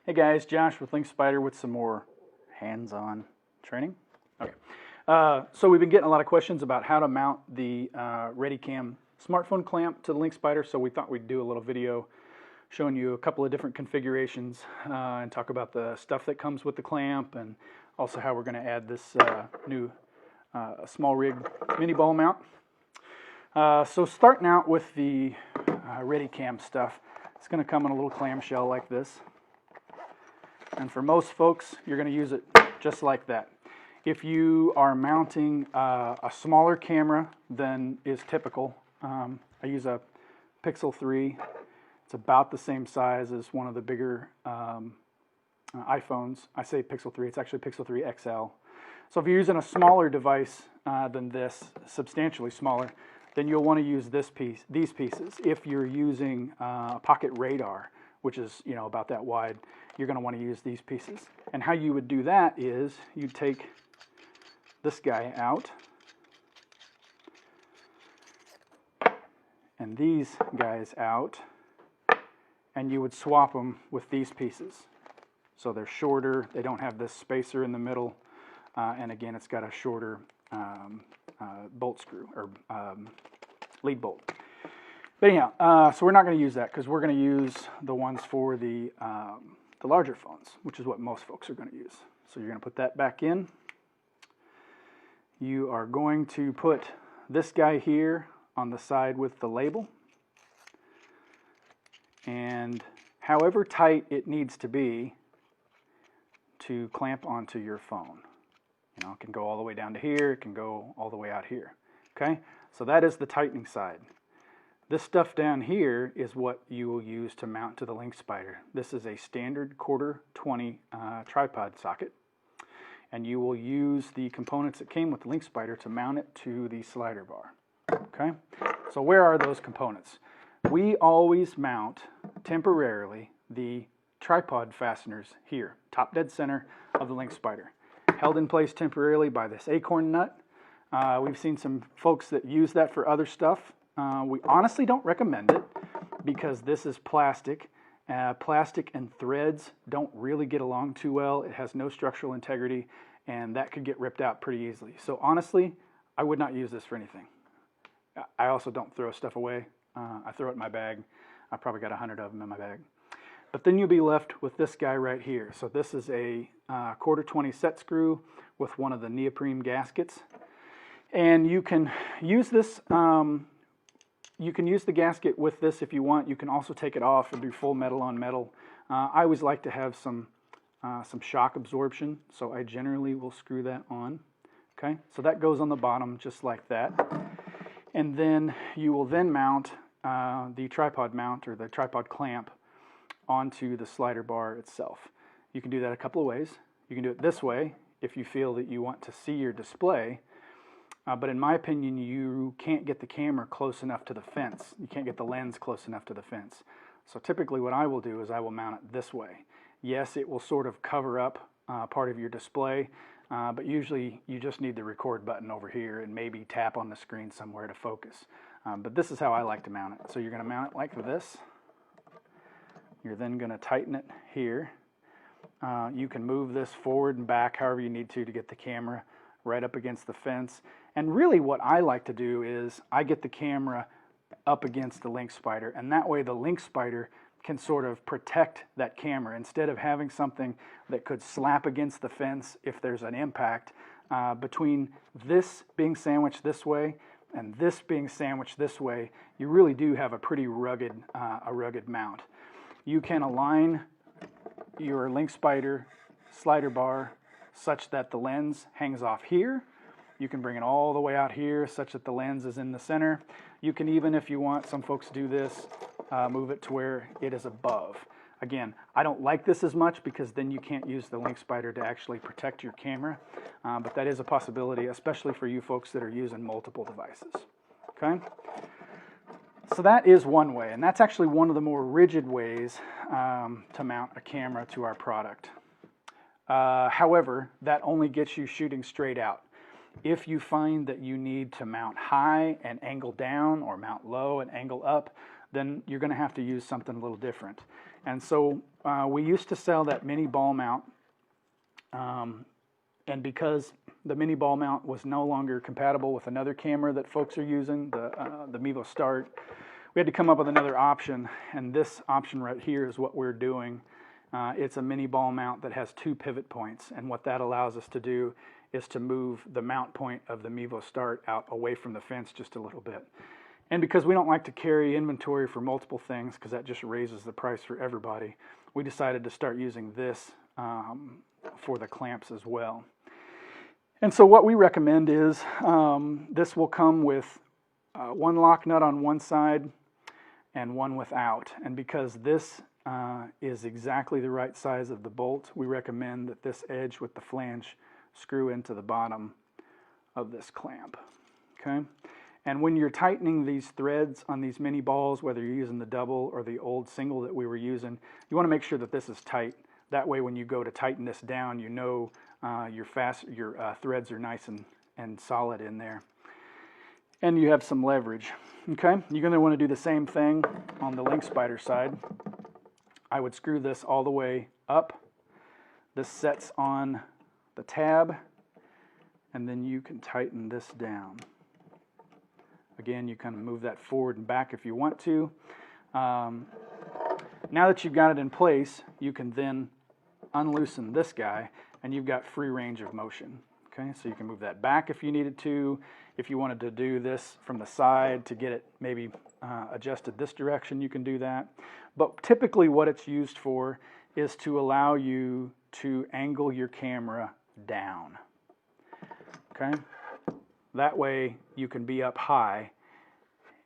Hey guys, Josh with LynkSpyder with some more hands-on training. Okay, so we've been getting a lot of questions about how to mount the ReadyCam smartphone clamp to the LynkSpyder, so we thought we'd do a little video showing you a couple of different configurations and talk about the stuff that comes with the clamp and also how we're going to add this new SmallRig mini ball mount. So starting out with the ReadyCam stuff, it's going to come in a little clamshell like this. And for most folks, you're going to use it just like that. If you are mounting a smaller camera than is typical, I use a Pixel 3. It's about the same size as one of the bigger iPhones. I say Pixel 3, it's actually Pixel 3 XL. So if you're using a smaller device than this, substantially smaller, then you'll want to use these pieces. If you're using a pocket radar, which is about that wide, you're going to want to use these pieces. And how you would do that is you take this guy out and these guys out, and you would swap them with these pieces. So they're shorter, they don't have this spacer in the middle, and again it's got a shorter bolt screw or lead bolt. But anyhow, so we're not going to use that because we're going to use the ones for the larger phones, which is what most folks are going to use. So you're going to put that back in. You are going to put this guy here on the side with the label. And however tight it needs to be to clamp onto your phone. It can go all the way down to here, it can go all the way out here. Okay, so that is the tightening side. This stuff down here is what you will use to mount to the LynkSpyder. This is a standard 1/4-20 tripod socket, and you will use the components that came with the LynkSpyder to mount it to the slider bar. Okay, so where are those components? We always mount temporarily the tripod fasteners here, top dead center of the LynkSpyder, held in place temporarily by this acorn nut. We've seen some folks that use that for other stuff. We honestly don't recommend it because this is plastic. Plastic and threads don't really get along too well. It has no structural integrity, and that could get ripped out pretty easily. So honestly, I would not use this for anything. I also don't throw stuff away. I throw it in my bag. I probably got 100 of them in my bag. But then you'll be left with this guy right here. So this is a 1/4-20 set screw with one of the neoprene gaskets. And you can use this, you can use the gasket with this if you want. You can also take it off and do full metal on metal. I always like to have some shock absorption, so I generally will screw that on. Okay, so that goes on the bottom just like that. And then you will then mount the tripod mount or the tripod clamp onto the slider bar itself. You can do that a couple of ways. You can do it this way if you feel that you want to see your display. But in my opinion, you can't get the camera close enough to the fence. You can't get the lens close enough to the fence. So typically what I will do is I will mount it this way. Yes, it will sort of cover up part of your display, but usually you just need the record button over here and maybe tap on the screen somewhere to focus. But this is how I like to mount it. So you're going to mount it like this. You're then going to tighten it here. You can move this forward and back however you need to get the camera right up against the fence. And really what I like to do is I get the camera up against the LynkSpyder, and that way the LynkSpyder can sort of protect that camera instead of having something that could slap against the fence if there's an impact. Between this being sandwiched this way and this being sandwiched this way, you really do have a pretty rugged mount. You can align your LynkSpyder slider bar such that the lens hangs off here. You can bring it all the way out here such that the lens is in the center. You can even, if you want, some folks do this, move it to where it is above. Again, I don't like this as much because then you can't use the LynkSpyder to actually protect your camera, but that is a possibility, especially for you folks that are using multiple devices. Okay? So that is one way, and that's actually one of the more rigid ways to mount a camera to our product. However, that only gets you shooting straight out. If you find that you need to mount high and angle down or mount low and angle up, then you're going to have to use something a little different. And so we used to sell that mini ball mount, and because the mini ball mount was no longer compatible with another camera that folks are using, the Mevo Start, we had to come up with another option, and this option right here is what we're doing. It's a mini ball mount that has 2 pivot points, and what that allows us to do is to move the mount point of the Mevo Start out away from the fence just a little bit. And because we don't like to carry inventory for multiple things, because that just raises the price for everybody, we decided to start using this for the clamps as well. And so what we recommend is this will come with 1 lock nut on one side and 1 without. And because this is exactly the right size of the bolt, we recommend that this edge with the flange screw into the bottom of this clamp. Okay? And when you're tightening these threads on these mini balls, whether you're using the double or the old single that we were using, you want to make sure that this is tight. That way when you go to tighten this down, you know your threads are nice and solid in there. And you have some leverage. Okay? You're going to want to do the same thing on the LynkSpyder side. I would screw this all the way up. This sets on the tab, and then you can tighten this down. Again, you kind of move that forward and back if you want to. Now that you've got it in place, you can then unloosen this guy, and you've got free range of motion. Okay, so you can move that back if you needed to. If you wanted to do this from the side to get it maybe adjusted this direction, you can do that. But typically what it's used for is to allow you to angle your camera down. Okay? That way you can be up high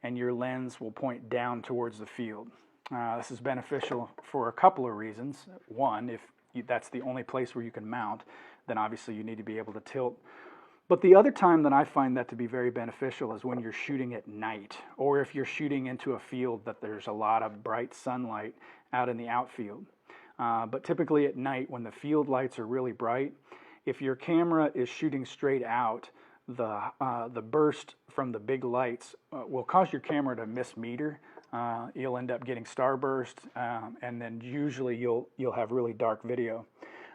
and your lens will point down towards the field. This is beneficial for a couple of reasons. One, if that's the only place where you can mount, then obviously you need to be able to tilt. But the other time that I find that to be very beneficial is when you're shooting at night, or if you're shooting into a field that there's a lot of bright sunlight out in the outfield. But typically at night when the field lights are really bright, if your camera is shooting straight out, the burst from the big lights will cause your camera to miss meter. You'll end up getting starburst, and then usually you'll have really dark video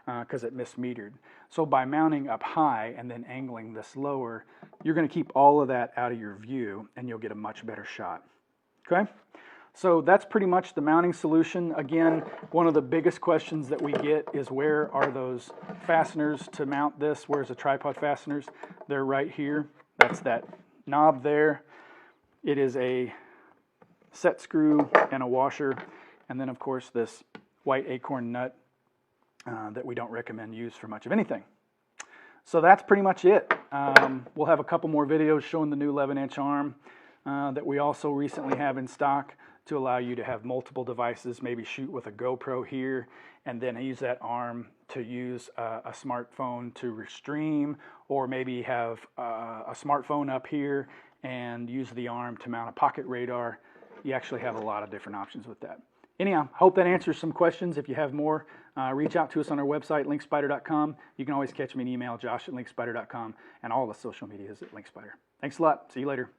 because it mismetered. So by mounting up high and then angling this lower, you're going to keep all of that out of your view, and you'll get a much better shot. Okay? So that's pretty much the mounting solution. Again, one of the biggest questions that we get is where are those fasteners to mount this? Where's the tripod fasteners? They're right here. That's that knob there. It is a set screw and a washer, and then of course this white acorn nut that we don't recommend use for much of anything. So that's pretty much it. We'll have a couple more videos showing the new 11-inch arm that we also recently have in stock to allow you to have multiple devices, maybe shoot with a GoPro here and then use that arm to use a smartphone to stream, or maybe have a smartphone up here and use the arm to mount a pocket radar. You actually have a lot of different options with that. Anyhow, hope that answers some questions. If you have more, reach out to us on our website, LynkSpyder.com. You can always catch me an email, josh@LynkSpyder.com, and all the social media is at LynkSpyder. Thanks a lot. See you later.